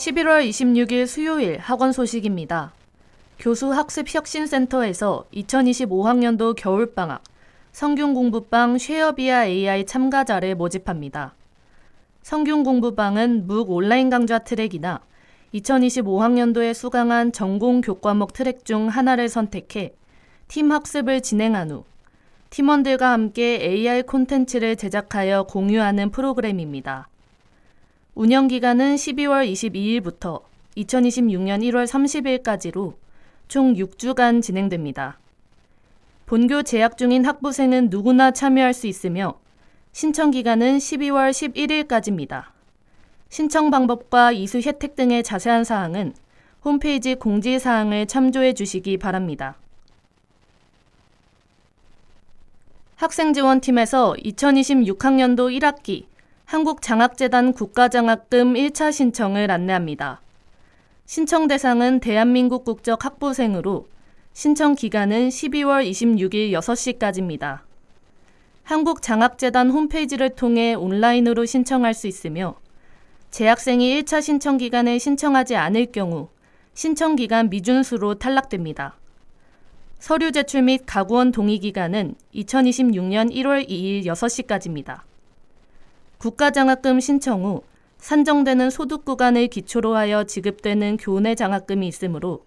11월 26일 수요일 학원 소식입니다. 교수학습혁신센터에서 2025학년도 겨울방학 성균공부방 쉐어비아 AI 참가자를 모집합니다. 성균공부방은 묵 온라인 강좌 트랙이나 2025학년도에 수강한 전공 교과목 트랙 중 하나를 선택해 팀 학습을 진행한 후 팀원들과 함께 AI 콘텐츠를 제작하여 공유하는 프로그램입니다. 운영기간은 12월 22일부터 2026년 1월 30일까지로 총 6주간 진행됩니다. 본교 재학 중인 학부생은 누구나 참여할 수 있으며 신청기간은 12월 11일까지입니다. 신청 방법과 이수 혜택 등의 자세한 사항은 홈페이지 공지사항을 참조해 주시기 바랍니다. 학생지원팀에서 2026학년도 1학기 한국장학재단 국가장학금 1차 신청을 안내합니다. 신청 대상은 대한민국 국적 학부생으로 신청 기간은 12월 26일 6시까지입니다. 한국장학재단 홈페이지를 통해 온라인으로 신청할 수 있으며 재학생이 1차 신청 기간에 신청하지 않을 경우 신청 기간 미준수로 탈락됩니다. 서류 제출 및 가구원 동의 기간은 2026년 1월 2일 6시까지입니다. 국가장학금 신청 후 산정되는 소득 구간을 기초로 하여 지급되는 교내 장학금이 있으므로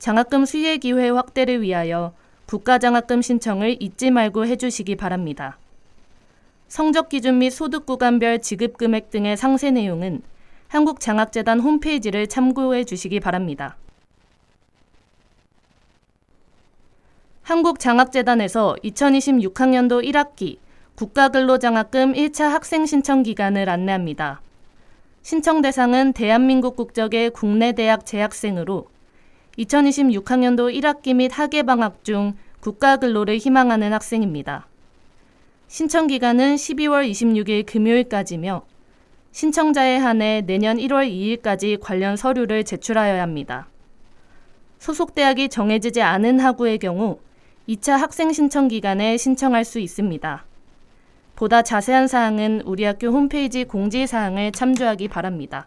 장학금 수혜 기회 확대를 위하여 국가장학금 신청을 잊지 말고 해주시기 바랍니다. 성적 기준 및 소득 구간별 지급 금액 등의 상세 내용은 한국장학재단 홈페이지를 참고해 주시기 바랍니다. 한국장학재단에서 2026학년도 1학기 국가근로장학금 1차 학생 신청 기간을 안내합니다. 신청 대상은 대한민국 국적의 국내 대학 재학생으로 2026학년도 1학기 및 학예방학 중 국가근로를 희망하는 학생입니다. 신청 기간은 12월 26일 금요일까지며 신청자에 한해 내년 1월 2일까지 관련 서류를 제출하여야 합니다. 소속 대학이 정해지지 않은 학우의 경우 2차 학생 신청 기간에 신청할 수 있습니다. 보다 자세한 사항은 우리 학교 홈페이지 공지사항을 참조하기 바랍니다.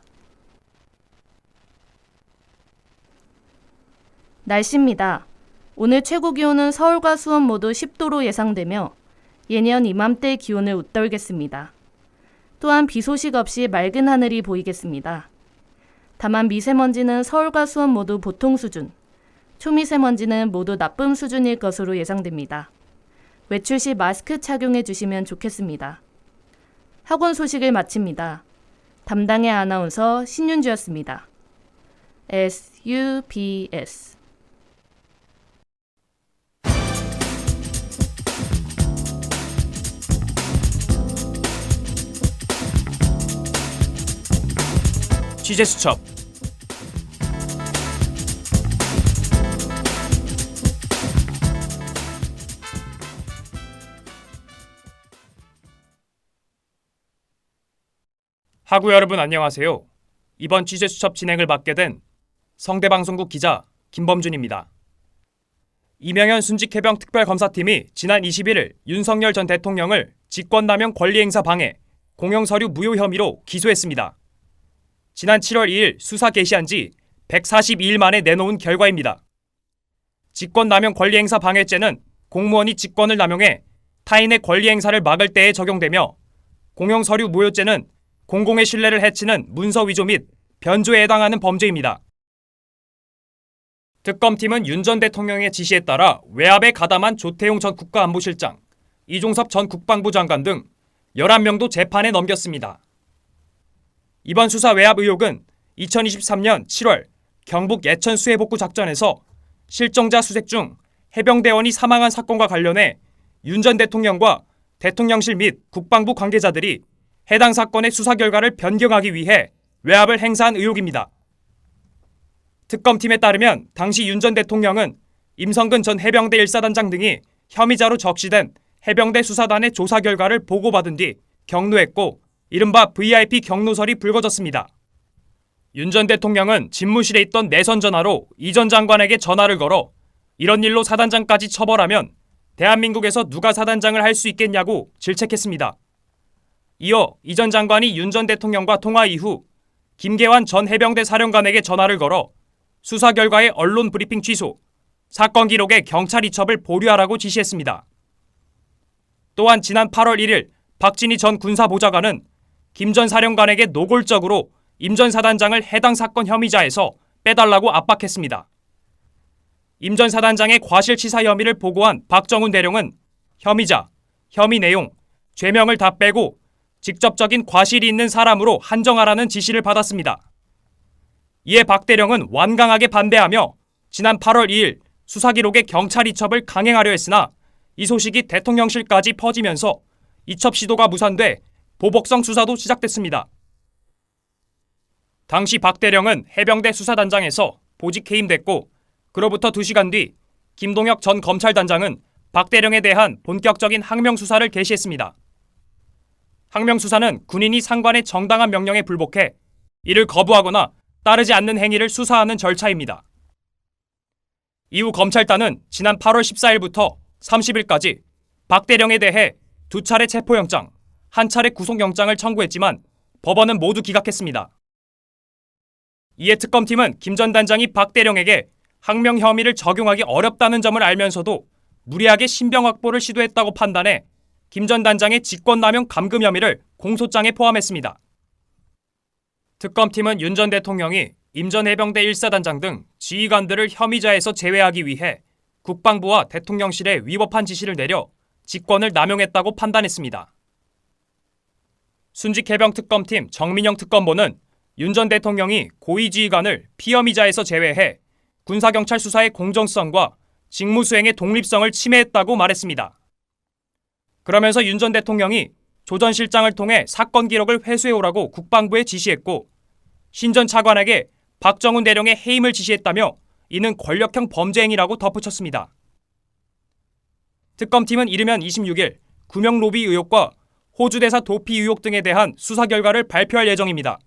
날씨입니다. 오늘 최고 기온은 서울과 수원 모두 10도로 예상되며 예년 이맘때 기온을 웃돌겠습니다. 또한 비 소식 없이 맑은 하늘이 보이겠습니다. 다만 미세먼지는 서울과 수원 모두 보통 수준, 초미세먼지는 모두 나쁨 수준일 것으로 예상됩니다. 외출 시 마스크 착용해 주시면 좋겠습니다. 학원 소식을 마칩니다. 담당의 아나운서 신윤주였습니다. SUBS 취재수첩 학우 여러분 안녕하세요. 이번 취재수첩 진행을 맡게 된 성대방송국 기자 김범준입니다. 이명현 순직해병특별검사팀이 지난 21일 윤석열 전 대통령을 직권남용 권리행사 방해, 공영서류 무효 혐의로 기소했습니다. 지난 7월 2일 수사 개시한 지 142일 만에 내놓은 결과입니다. 직권남용 권리행사 방해죄는 공무원이 직권을 남용해 타인의 권리행사를 막을 때에 적용되며 공영서류 무효죄는 공공의 신뢰를 해치는 문서 위조 및 변조에 해당하는 범죄입니다. 특검팀은 윤 전 대통령의 지시에 따라 외압에 가담한 조태용 전 국가안보실장, 이종섭 전 국방부 장관 등 11명도 재판에 넘겼습니다. 이번 수사 외압 의혹은 2023년 7월 경북 예천 수해복구 작전에서 실종자 수색 중 해병대원이 사망한 사건과 관련해 윤 전 대통령과 대통령실 및 국방부 관계자들이 해당 사건의 수사 결과를 변경하기 위해 외압을 행사한 의혹입니다. 특검팀에 따르면 당시 윤 전 대통령은 임성근 전 해병대 1사단장 등이 혐의자로 적시된 해병대 수사단의 조사 결과를 보고받은 뒤 경로했고 이른바 VIP 경로설이 불거졌습니다. 윤 전 대통령은 집무실에 있던 내선 전화로 이 전 장관에게 전화를 걸어 이런 일로 사단장까지 처벌하면 대한민국에서 누가 사단장을 할 수 있겠냐고 질책했습니다. 이어 이 전 장관이 윤 전 대통령과 통화 이후 김계환 전 해병대 사령관에게 전화를 걸어 수사 결과의 언론 브리핑 취소, 사건 기록의 경찰 이첩을 보류하라고 지시했습니다. 또한 지난 8월 1일 박진희 전 군사보좌관은 김 전 사령관에게 노골적으로 임 전 사단장을 해당 사건 혐의자에서 빼달라고 압박했습니다. 임 전 사단장의 과실치사 혐의를 보고한 박정훈 대령은 혐의자, 혐의 내용, 죄명을 다 빼고 직접적인 과실이 있는 사람으로 한정하라는 지시를 받았습니다. 이에 박 대령은 완강하게 반대하며 지난 8월 2일 수사 기록의 경찰 이첩을 강행하려 했으나 이 소식이 대통령실까지 퍼지면서 이첩 시도가 무산돼 보복성 수사도 시작됐습니다. 당시 박 대령은 해병대 수사단장에서 보직 해임됐고 그로부터 2시간 뒤 김동혁 전 검찰단장은 박 대령에 대한 본격적인 항명 수사를 개시했습니다. 항명 수사는 군인이 상관의 정당한 명령에 불복해 이를 거부하거나 따르지 않는 행위를 수사하는 절차입니다. 이후 검찰단은 지난 8월 14일부터 30일까지 박 대령에 대해 2차례 체포영장, 1차례 구속영장을 청구했지만 법원은 모두 기각했습니다. 이에 특검팀은 김 전 단장이 박 대령에게 항명 혐의를 적용하기 어렵다는 점을 알면서도 무리하게 신병 확보를 시도했다고 판단해 김 전 단장의 직권남용 감금 혐의를 공소장에 포함했습니다. 특검팀은 윤 전 대통령이 임 전 해병대 1사단장 등 지휘관들을 혐의자에서 제외하기 위해 국방부와 대통령실에 위법한 지시를 내려 직권을 남용했다고 판단했습니다. 순직해병특검팀 정민영 특검보는 윤 전 대통령이 고위지휘관을 피혐의자에서 제외해 군사경찰 수사의 공정성과 직무 수행의 독립성을 침해했다고 말했습니다. 그러면서 윤 전 대통령이 조 전 실장을 통해 사건 기록을 회수해오라고 국방부에 지시했고 신 전 차관에게 박정훈 대령의 해임을 지시했다며 이는 권력형 범죄 행위라고 덧붙였습니다. 특검팀은 이르면 26일 구명 로비 의혹과 호주 대사 도피 의혹 등에 대한 수사 결과를 발표할 예정입니다.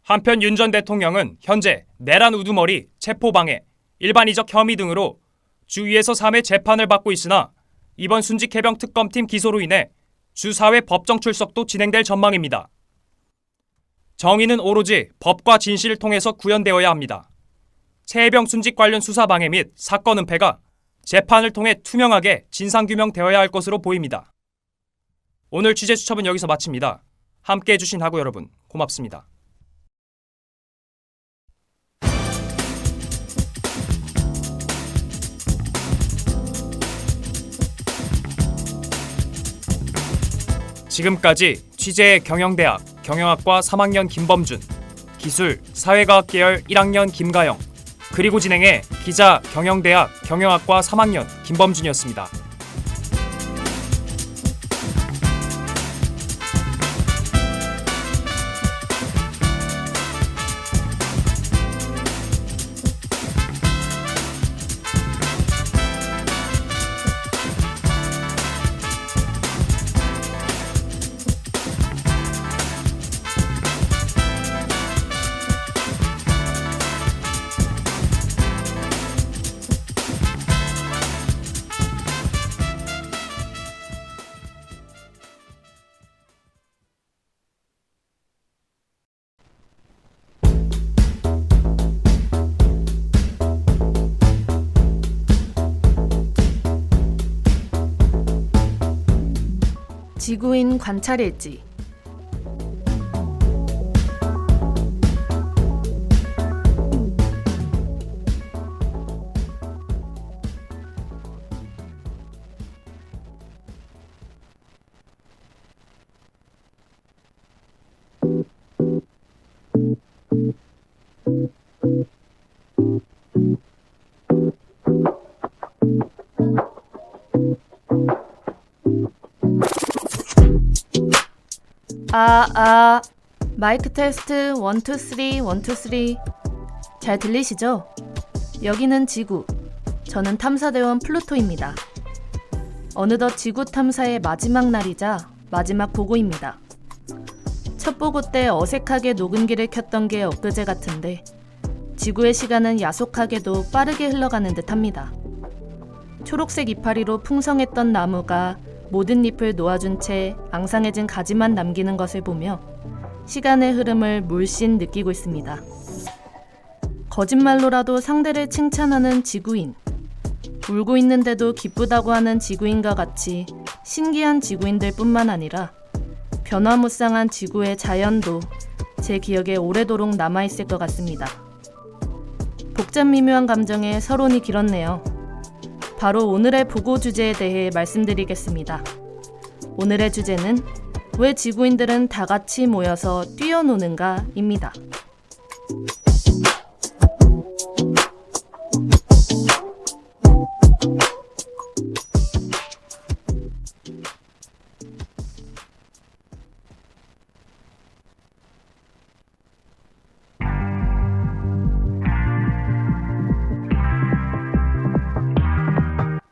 한편 윤 전 대통령은 현재 내란 우두머리, 체포방해, 일반이적 혐의 등으로 주 2에서 3회 재판을 받고 있으나 이번 순직해병 특검팀 기소로 인해 주 4회 법정 출석도 진행될 전망입니다. 정의는 오로지 법과 진실을 통해서 구현되어야 합니다. 최해병 순직 관련 수사 방해 및 사건 은폐가 재판을 통해 투명하게 진상규명되어야 할 것으로 보입니다. 오늘 취재 수첩은 여기서 마칩니다. 함께해 주신 하구 여러분 고맙습니다. 지금까지 취재 경영대학 경영학과 3학년 김범준, 기술 사회과학 계열 1학년 김가영, 그리고 진행해 기자 경영대학 경영학과 3학년 김범준이었습니다. 지구인 관찰일지. 마이크 테스트 1, 2, 3, 1, 2, 3. 잘 들리시죠? 여기는 지구. 저는 탐사대원 플루토입니다. 어느덧 지구 탐사의 마지막 날이자 마지막 보고입니다. 첫 보고 때 어색하게 녹음기를 켰던 게 엊그제 같은데 지구의 시간은 야속하게도 빠르게 흘러가는 듯합니다. 초록색 이파리로 풍성했던 나무가 모든 잎을 놓아준 채 앙상해진 가지만 남기는 것을 보며 시간의 흐름을 물씬 느끼고 있습니다. 거짓말로라도 상대를 칭찬하는 지구인, 울고 있는데도 기쁘다고 하는 지구인과 같이 신기한 지구인들 뿐만 아니라 변화무쌍한 지구의 자연도 제 기억에 오래도록 남아있을 것 같습니다. 복잡 미묘한 감정에 서론이 길었네요. 바로 오늘의 보고 주제에 대해 말씀드리겠습니다. 오늘의 주제는 왜 지구인들은 다 같이 모여서 뛰어노는가입니다.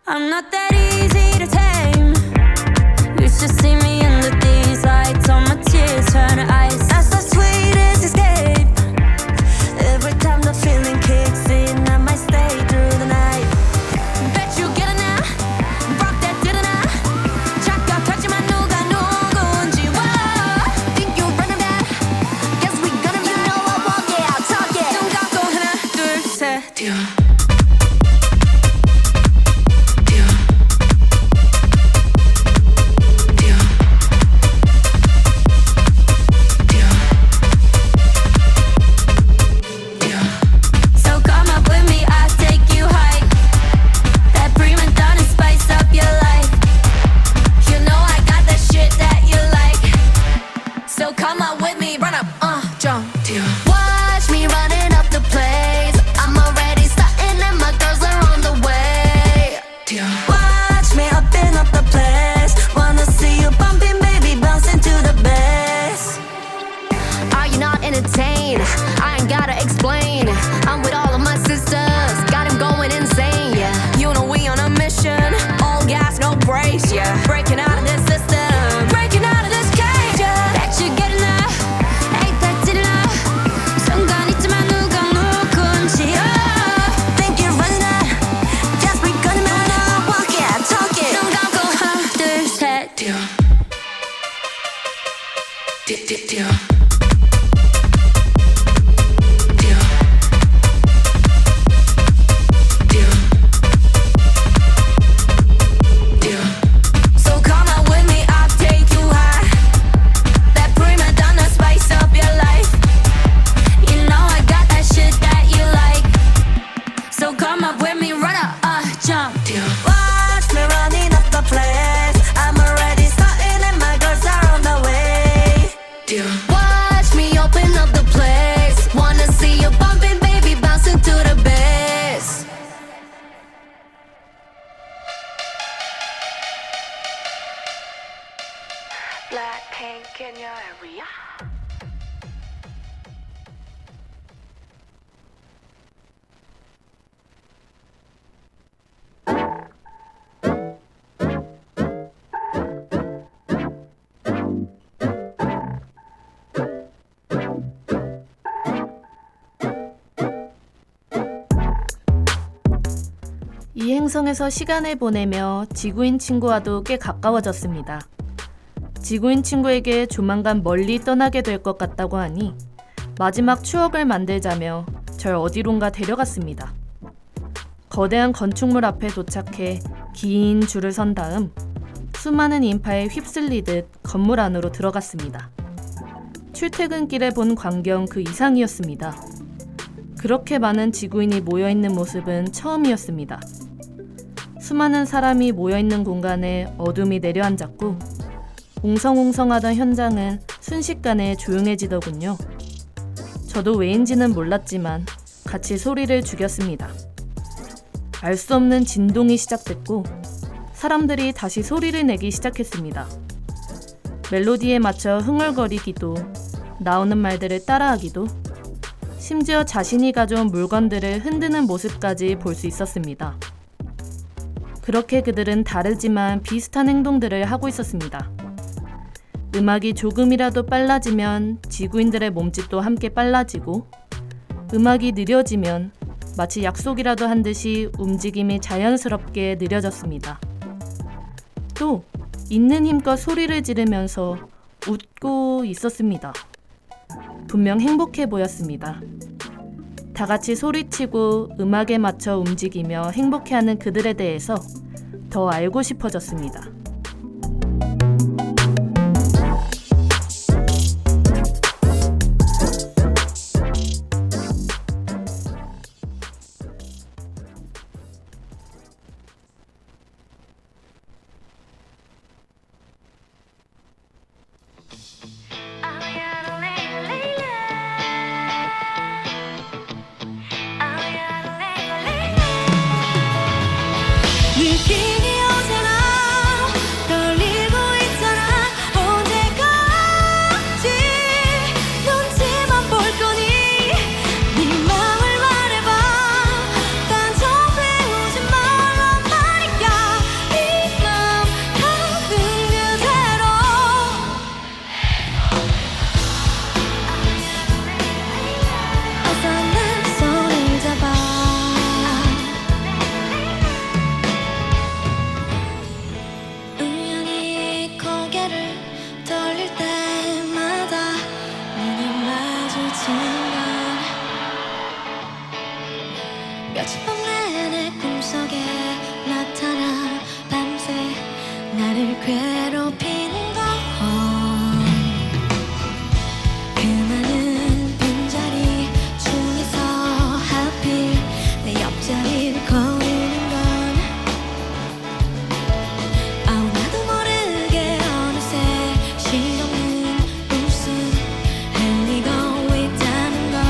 I'm not that easy to tame. You should see me under these lights. All my tears turn to ice. That's the sweetest escape. Every time the feeling kicks in, I might stay through the night. Bet you get it now. Rock that didn't I? 착각하지만 누가 누군지. Whoa. Think you're running that? Guess we gonna be. You know I walk it, I'll talk it. 눈 감고 하나 둘 셋. 뛰어. Watch me running up the place. I'm already starting and my girls are on the way. Watch me upping up the place. Wanna see you bumping, baby, bouncing to the bass. Are you not entertained? I ain't gotta explain. I'm with all of my sisters, got him going insane, yeah. You know we on a mission, all gas, no brakes, yeah. Breaking out of this system, breaking out of this cage, yeah. Bet you get enough, ain't that did enough. 순간 있지만 누가 누군지, oh. Think you're running out, just we gonna walk it, talk it. 눈 감고 하나 둘 셋. 뛰어. 뛰어. Watch me running up the place. I'm already starting and my girls are on the way. Watch me open up the place. Wanna see you bumping, baby, bouncing to the bass. Blackpink in your area. 이 행성에서 시간을 보내며 지구인 친구와도 꽤 가까워졌습니다. 지구인 친구에게 조만간 멀리 떠나게 될 것 같다고 하니 마지막 추억을 만들자며 절 어디론가 데려갔습니다. 거대한 건축물 앞에 도착해 긴 줄을 선 다음 수많은 인파에 휩쓸리듯 건물 안으로 들어갔습니다. 출퇴근길에 본 광경 그 이상이었습니다. 그렇게 많은 지구인이 모여있는 모습은 처음이었습니다. 수많은 사람이 모여있는 공간에 어둠이 내려앉았고 웅성웅성하던 현장은 순식간에 조용해지더군요. 저도 왜인지는 몰랐지만 같이 소리를 죽였습니다. 알 수 없는 진동이 시작됐고 사람들이 다시 소리를 내기 시작했습니다. 멜로디에 맞춰 흥얼거리기도, 나오는 말들을 따라하기도, 심지어 자신이 가져온 물건들을 흔드는 모습까지 볼 수 있었습니다. 그렇게 그들은 다르지만 비슷한 행동들을 하고 있었습니다. 음악이 조금이라도 빨라지면 지구인들의 몸짓도 함께 빨라지고, 음악이 느려지면 마치 약속이라도 한 듯이 움직임이 자연스럽게 느려졌습니다. 또 있는 힘껏 소리를 지르면서 웃고 있었습니다. 분명 행복해 보였습니다. 다 같이 소리치고 음악에 맞춰 움직이며 행복해하는 그들에 대해서 더 알고 싶어졌습니다. 느낌이 오잖아 떨리고 있잖아 언제까지 눈치만 볼 거니 네 맘을 말해봐 딴청 배우지 말란 말이야 네 맘 가는 그대로 어서 내 손을 잡아 우연히 고개를 돌릴 때마다 눈이 마주치는 건 며칠 밤 내내 꿈속에 나타나 밤새 나를 괴롭히는 건 그 많은 빈자리 중에서 하필 내 옆자리를 거르는 건 나도 모르게 어느새 실없는 웃음 흘리고 있다는 건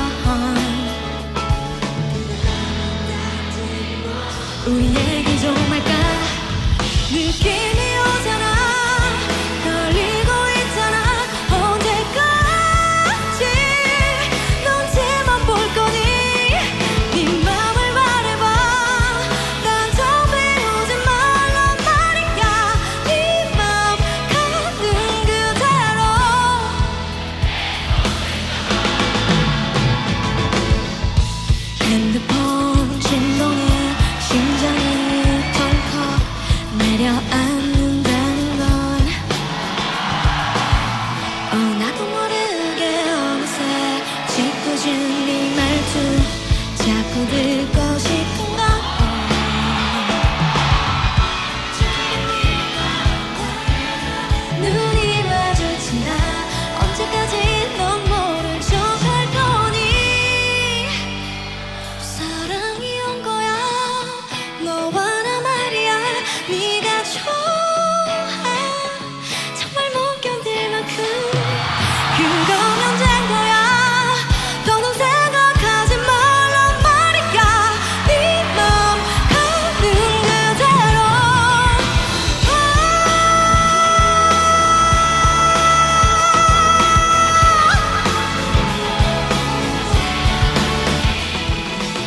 우리 얘기 좀 할까 느낌이 오잖아 떨리고 있잖아 언제까지 눈치만 볼 거니 네 맘을 말해봐 딴청 배우지 말란 말이야 네 맘 가는 그대로 핸드폰 진동에 심장이 덜컥 내려앉는다는 건 나도 모르게 어느새 짓궂은 네 말투 자꾸 듣고 싶은 건 눈이 마주친다 언제까지 넌 모른 척 할 거니 사랑이 온 거야 너와 나 말이야 네가 좋아 정말 못 견딜 만큼 그거면 된 거야 더는 생각하지 말란 말이야 네 맘 가는 그대로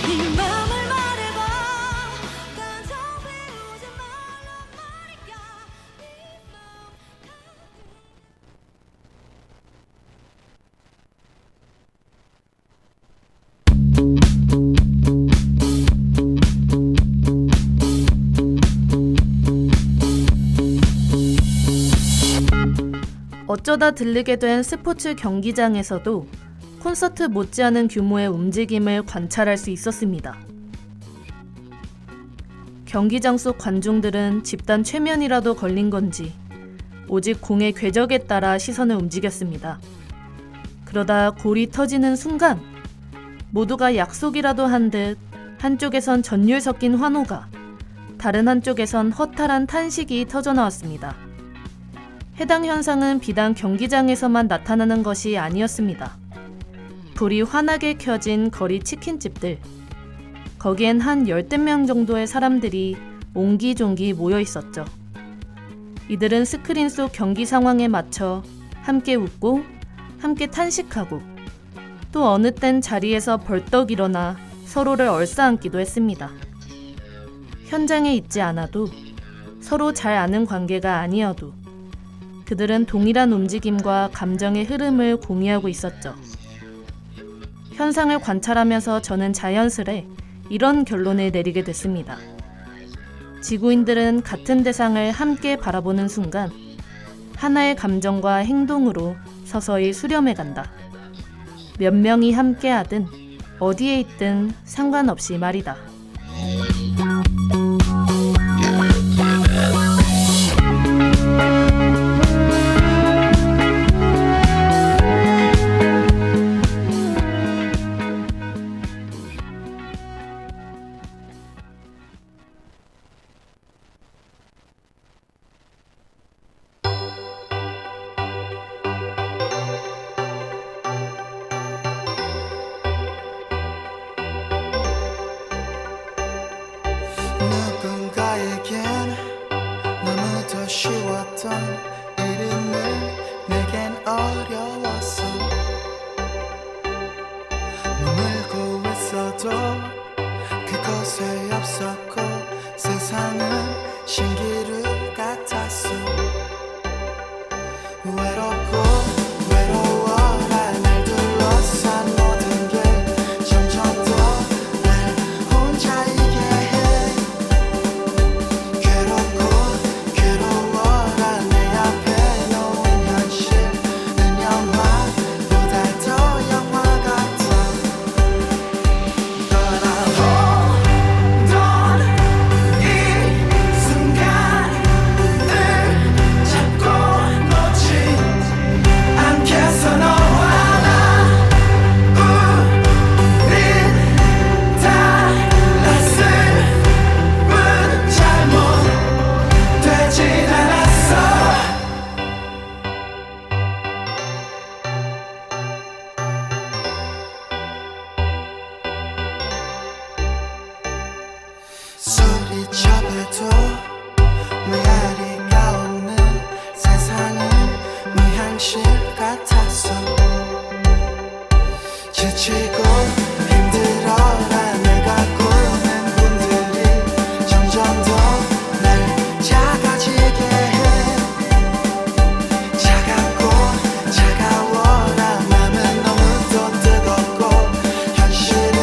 네 맘을 말해봐 딴청 배우지 말란 말이야 어쩌다 들르게 된 스포츠 경기장에서도 콘서트 못지않은 규모의 움직임을 관찰할 수 있었습니다. 경기장 속 관중들은 집단 최면이라도 걸린 건지 오직 공의 궤적에 따라 시선을 움직였습니다. 그러다 골이 터지는 순간 모두가 약속이라도 한 듯 한쪽에선 전율 섞인 환호가 다른 한쪽에선 허탈한 탄식이 터져나왔습니다. 해당 현상은 비단 경기장에서만 나타나는 것이 아니었습니다. 불이 환하게 켜진 거리 치킨집들. 거기엔 한 열댓 명 정도의 사람들이 옹기종기 모여 있었죠. 이들은 스크린 속 경기 상황에 맞춰 함께 웃고 함께 탄식하고 또 어느 땐 자리에서 벌떡 일어나 서로를 얼싸안기도 했습니다. 현장에 있지 않아도 서로 잘 아는 관계가 아니어도 그들은 동일한 움직임과 감정의 흐름을 공유하고 있었죠. 현상을 관찰하면서 저는 자연스레 이런 결론을 내리게 됐습니다. 지구인들은 같은 대상을 함께 바라보는 순간 하나의 감정과 행동으로 서서히 수렴해간다. 몇 명이 함께하든 어디에 있든 상관없이 말이다. 누군가에겐 너무도 쉬웠던 이름을 내겐 어려웠어. 머물고 있어도 그곳에 없었고 세상은 신기루 같았어. 외롭고 외로워라 날 둘러싼 모든 게 점점 더 날 혼자이게 해. 괴롭고 괴로워라 내 앞에 놓인 현실은 영화보다 더 영화 같아. 떠나보던 이 순간을 잡고 놓지 않겠어. 너와 나 우린 달랐음은 잘못되진 않았어. 소리쳐봐도 메아리가 없는 세상은 무향실 같았어. 지치고 힘들어라 내가 꾸는 꿈들이 점점 더 날 작아지게 해. 차갑고 차가워라 맘은 너무도 뜨겁고 현실은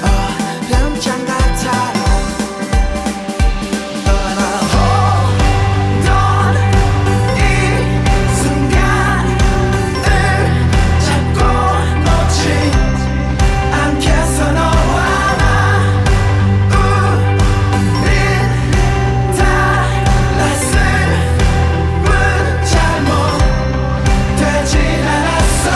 얼음장 같아. 떠나보던 이 순간을 잡고 놓지 않겠어. 너와 나 우린 달랐음은 잘못되진 않았어.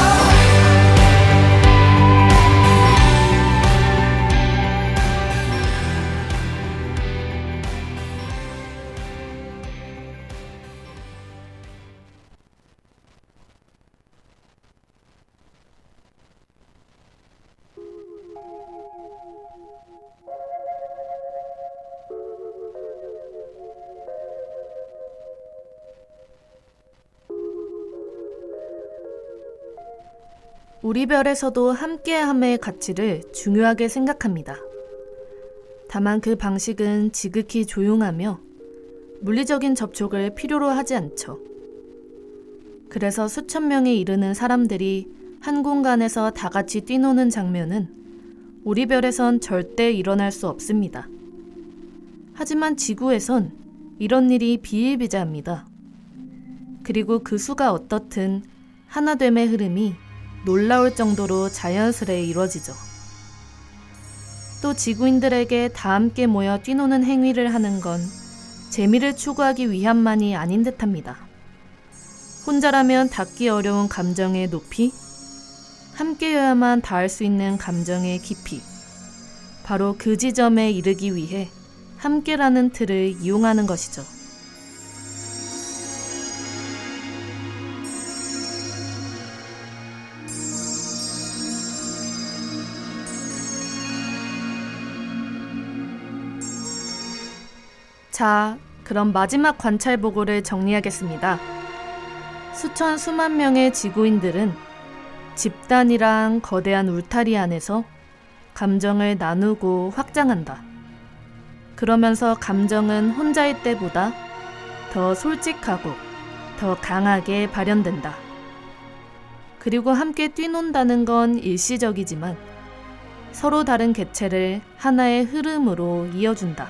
우리 별에서도 함께함의 가치를 중요하게 생각합니다. 다만 그 방식은 지극히 조용하며 물리적인 접촉을 필요로 하지 않죠. 그래서 수천 명에 이르는 사람들이 한 공간에서 다 같이 뛰노는 장면은 우리 별에선 절대 일어날 수 없습니다. 하지만 지구에선 이런 일이 비일비재합니다. 그리고 그 수가 어떻든 하나됨의 흐름이 놀라울 정도로 자연스레 이루어지죠. 또 지구인들에게 다 함께 모여 뛰노는 행위를 하는 건 재미를 추구하기 위함만이 아닌 듯합니다. 혼자라면 닿기 어려운 감정의 높이, 함께여야만 닿을 수 있는 감정의 깊이, 바로 그 지점에 이르기 위해 함께라는 틀을 이용하는 것이죠. 자, 그럼 마지막 관찰 보고를 정리하겠습니다. 수만 명의 지구인들은 집단이랑 거대한 울타리 안에서 감정을 나누고 확장한다. 그러면서 감정은 혼자일 때보다 더 솔직하고 더 강하게 발현된다. 그리고 함께 뛰논다는 건 일시적이지만 서로 다른 객체를 하나의 흐름으로 이어준다.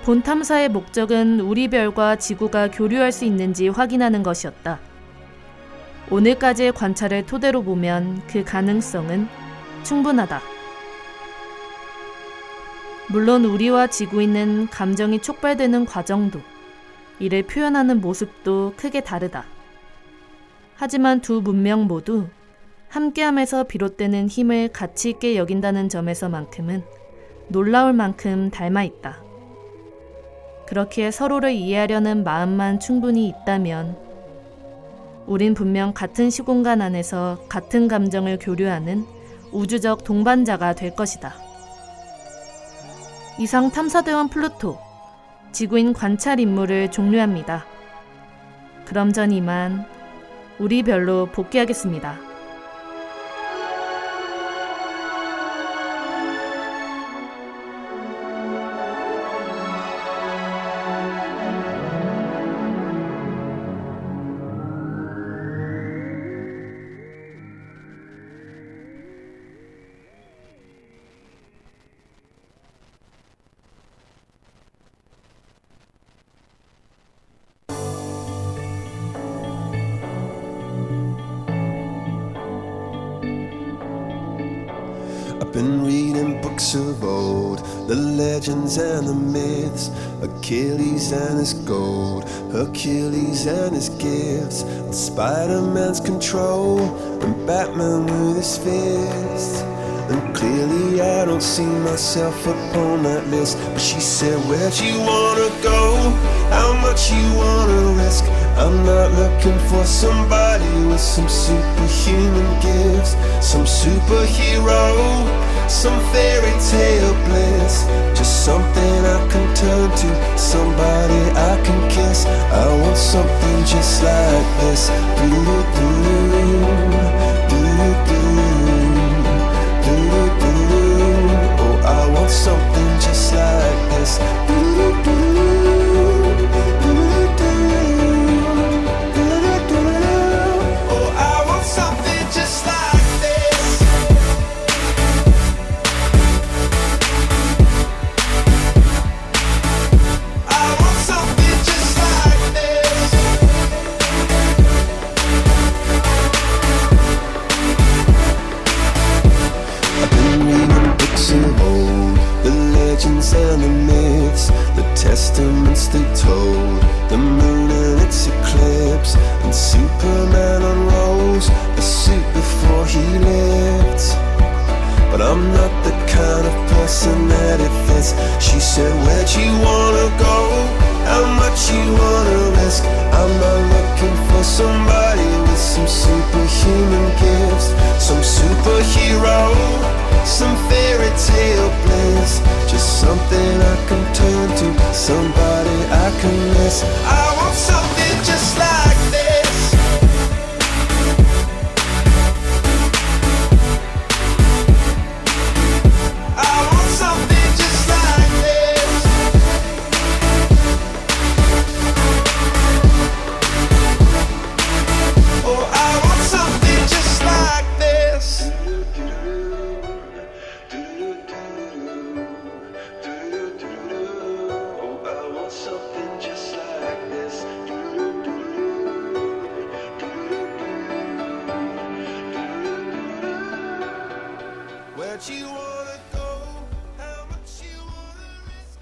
본 탐사의 목적은 우리 별과 지구가 교류할 수 있는지 확인하는 것이었다. 오늘까지의 관찰을 토대로 보면 그 가능성은 충분하다. 물론 우리와 지구인은 감정이 촉발되는 과정도, 이를 표현하는 모습도 크게 다르다. 하지만 두 문명 모두 함께함에서 비롯되는 힘을 가치 있게 여긴다는 점에서만큼은 놀라울 만큼 닮아 있다. 그렇기에 서로를 이해하려는 마음만 충분히 있다면 우린 분명 같은 시공간 안에서 같은 감정을 교류하는 우주적 동반자가 될 것이다. 이상 탐사대원 플루토, 지구인 관찰 임무를 종료합니다. 그럼 전 이만 우리 별로 복귀하겠습니다. I've been reading books of old, the legends and the myths, Achilles and his gold, Hercules and his gifts, and Spider-Man's control, and Batman with his fists. And clearly I don't see myself upon that list. But she said, where'd you wanna go? How much you wanna risk? I'm not looking for somebody with some superhuman gifts, some superhero, some fairy tale bliss. Just something I can turn to, somebody I can kiss. I want something just like this. Oh, I want something just like this. Oh, I want something just like this. I want something just like this. I've been reading books of old, the legends and the myths, the testaments they told, the moon and its eclipse, and Superman unrolls a suit before he lived. But I'm not the kind of person that it fits. She said, where'd you wanna go? How much you wanna risk? I'm not looking for somebody with some superhuman gifts, some superhero, some fairy tale bliss. Just something I can turn to, somebody I can miss. I want something just like this. I want something just like this. Oh, I want something just like this. Oh, I want something just like this. Where'd you wanna go? How much you wanna risk?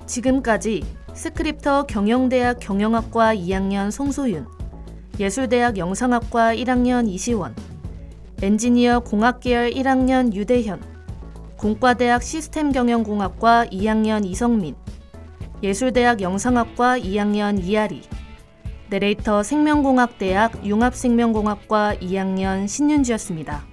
지금까지 스크립터 경영대학 경영학과 2학년 송소윤, 예술대학 영상학과 1학년 이시원, 엔지니어 공학계열 1학년 유대현, 공과대학 시스템경영공학과 2학년 이성민, 예술대학 영상학과 2학년 이아리, 내레이터 생명공학대학 융합생명공학과 2학년 신윤주였습니다.